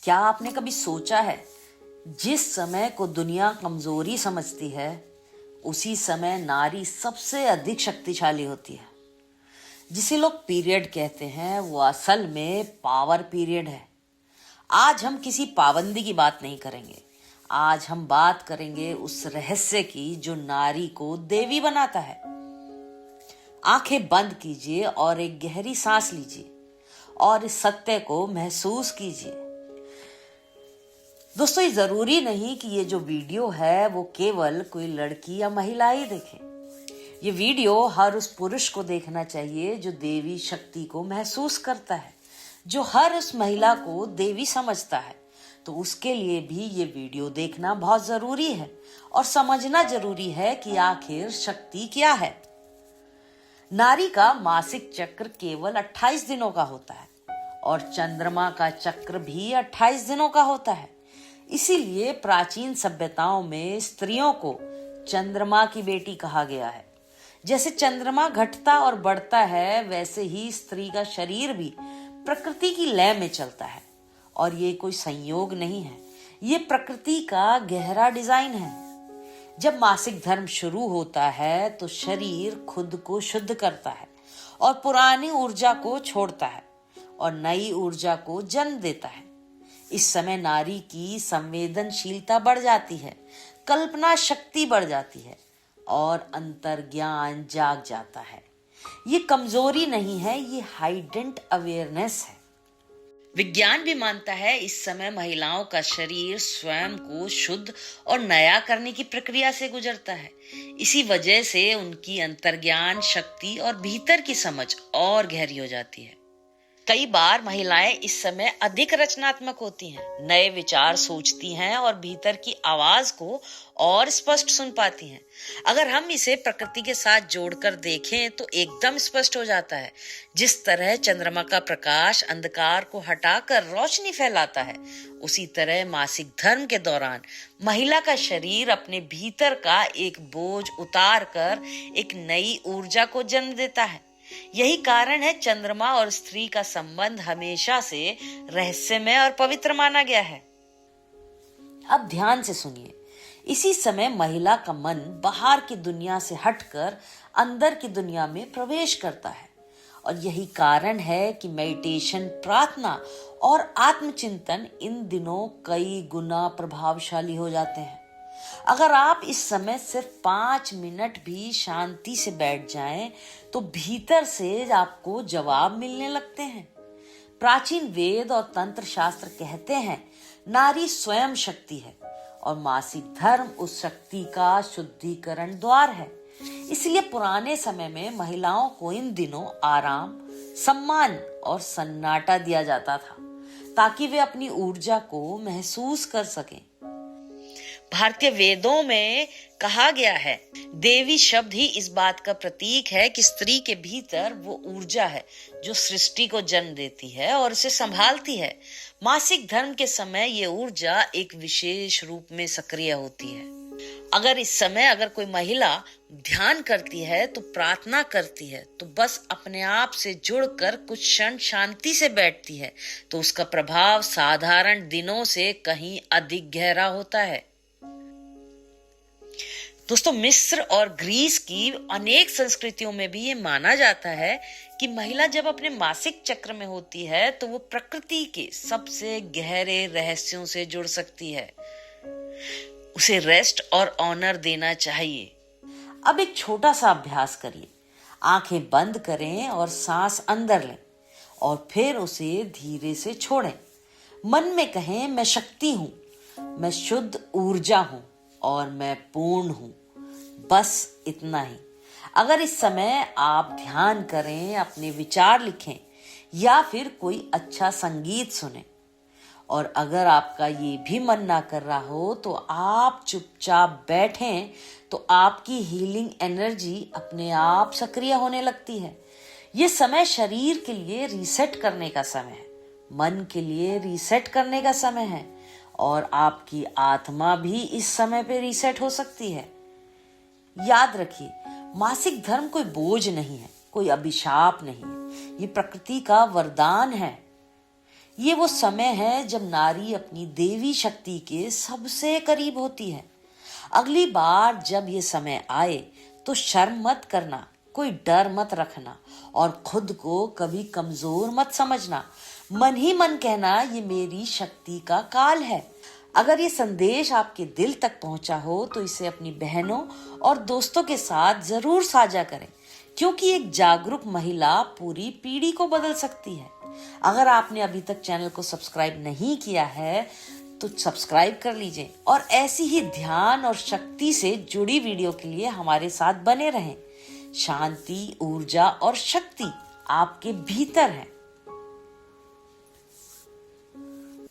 क्या आपने कभी सोचा है, जिस समय को दुनिया कमजोरी समझती है, उसी समय नारी सबसे अधिक शक्तिशाली होती है। जिसे लोग पीरियड कहते हैं, वो असल में पावर पीरियड है। आज हम किसी पाबंदी की बात नहीं करेंगे। आज हम बात करेंगे उस रहस्य की जो नारी को देवी बनाता है। आंखें बंद कीजिए और एक गहरी सांस लीजिए और इस सत्य को महसूस कीजिए। दोस्तों, ये जरूरी नहीं कि ये जो वीडियो है वो केवल कोई लड़की या महिला ही देखे। ये वीडियो हर उस पुरुष को देखना चाहिए जो देवी शक्ति को महसूस करता है, जो हर उस महिला को देवी समझता है। तो उसके लिए भी ये वीडियो देखना बहुत जरूरी है और समझना जरूरी है कि आखिर शक्ति क्या है। नारी का मासिक चक्र केवल 28 दिनों का होता है और चंद्रमा का चक्र भी 28 दिनों का होता है। इसीलिए प्राचीन सभ्यताओं में स्त्रियों को चंद्रमा की बेटी कहा गया है। जैसे चंद्रमा घटता और बढ़ता है, वैसे ही स्त्री का शरीर भी प्रकृति की लय में चलता है। और ये कोई संयोग नहीं है, ये प्रकृति का गहरा डिजाइन है। जब मासिक धर्म शुरू होता है तो शरीर खुद को शुद्ध करता है और पुरानी ऊर्जा को छोड़ता है और नई ऊर्जा को जन्म देता है। इस समय नारी की संवेदनशीलता बढ़ जाती है, कल्पना शक्ति बढ़ जाती है और अंतर्ज्ञान जाग जाता है। ये कमजोरी नहीं है, ये हाइडेंट अवेयरनेस है। विज्ञान भी मानता है इस समय महिलाओं का शरीर स्वयं को शुद्ध और नया करने की प्रक्रिया से गुजरता है। इसी वजह से उनकी अंतर्ज्ञान शक्ति और भीतर की समझ और गहरी हो जाती है। कई बार महिलाएं इस समय अधिक रचनात्मक होती हैं, नए विचार सोचती हैं और भीतर की आवाज को और स्पष्ट सुन पाती हैं। अगर हम इसे प्रकृति के साथ जोड़कर देखें तो एकदम स्पष्ट हो जाता है। जिस तरह चंद्रमा का प्रकाश अंधकार को हटाकर रोशनी फैलाता है, उसी तरह मासिक धर्म के दौरान महिला का शरीर अपने भीतर का एक बोझ उतार कर एक नई ऊर्जा को जन्म देता है। यही कारण है चंद्रमा और स्त्री का संबंध हमेशा से रहस्यमय और पवित्र माना गया है। अब ध्यान से सुनिए। इसी समय महिला का मन बाहर की दुनिया से हटकर अंदर की दुनिया में प्रवेश करता है और यही कारण है कि मेडिटेशन, प्रार्थना और आत्मचिंतन इन दिनों कई गुना प्रभावशाली हो जाते हैं। अगर आप इस समय सिर्फ 5 मिनट भी शांति से बैठ जाएं, तो भीतर से आपको जवाब मिलने लगते हैं। प्राचीन वेद और तंत्र शास्त्र कहते हैं, नारी स्वयं शक्ति है और मासिक धर्म उस शक्ति का शुद्धिकरण द्वार है। इसलिए पुराने समय में महिलाओं को इन दिनों आराम, सम्मान और सन्नाटा दिया जाता था, ताकि वे अपनी ऊर्जा को महसूस कर सकें। भारतीय वेदों में कहा गया है, देवी शब्द ही इस बात का प्रतीक है कि स्त्री के भीतर वो ऊर्जा है जो सृष्टि को जन्म देती है और उसे संभालती है। मासिक धर्म के समय ये ऊर्जा एक विशेष रूप में सक्रिय होती है। अगर कोई महिला ध्यान करती है, तो प्रार्थना करती है, तो बस अपने आप से जुड़कर कुछ क्षण शांति से बैठती है, तो उसका प्रभाव साधारण दिनों से कहीं अधिक गहरा होता है। दोस्तों, मिस्र और ग्रीस की अनेक संस्कृतियों में भी ये माना जाता है कि महिला जब अपने मासिक चक्र में होती है तो वो प्रकृति के सबसे गहरे रहस्यों से जुड़ सकती है। उसे रेस्ट और ऑनर देना चाहिए। अब एक छोटा सा अभ्यास करिए। आंखें बंद करें और सांस अंदर लें और फिर उसे धीरे से छोड़ें। मन में कहें, मैं शक्ति हूं, मैं शुद्ध ऊर्जा हूं और मैं पूर्ण हूं। बस इतना ही। अगर इस समय आप ध्यान करें, अपने विचार लिखें या फिर कोई अच्छा संगीत सुने, और अगर आपका ये भी मन ना कर रहा हो तो आप चुपचाप बैठें, तो आपकी हीलिंग एनर्जी अपने आप सक्रिय होने लगती है। ये समय शरीर के लिए रीसेट करने का समय है, मन के लिए रीसेट करने का समय है और आपकी आत्मा भी इस समय पे रीसेट हो सकती है। याद रखिए, मासिक धर्म कोई बोझ नहीं है, कोई अभिशाप नहीं है, ये प्रकृति का वरदान है। ये वो समय है जब नारी अपनी देवी शक्ति के सबसे करीब होती है। अगली बार जब ये समय आए तो शर्म मत करना, कोई डर मत रखना और खुद को कभी कमजोर मत समझना। मन ही मन कहना, ये मेरी शक्ति का काल है। अगर ये संदेश आपके दिल तक पहुंचा हो तो इसे अपनी बहनों और दोस्तों के साथ जरूर साझा करें, क्योंकि एक जागरूक महिला पूरी पीढ़ी को बदल सकती है। अगर आपने अभी तक चैनल को सब्सक्राइब नहीं किया है तो सब्सक्राइब कर लीजिए और ऐसी ही ध्यान और शक्ति से जुड़ी वीडियो के लिए हमारे साथ बने रहें। शांति, ऊर्जा और शक्ति आपके भीतर है।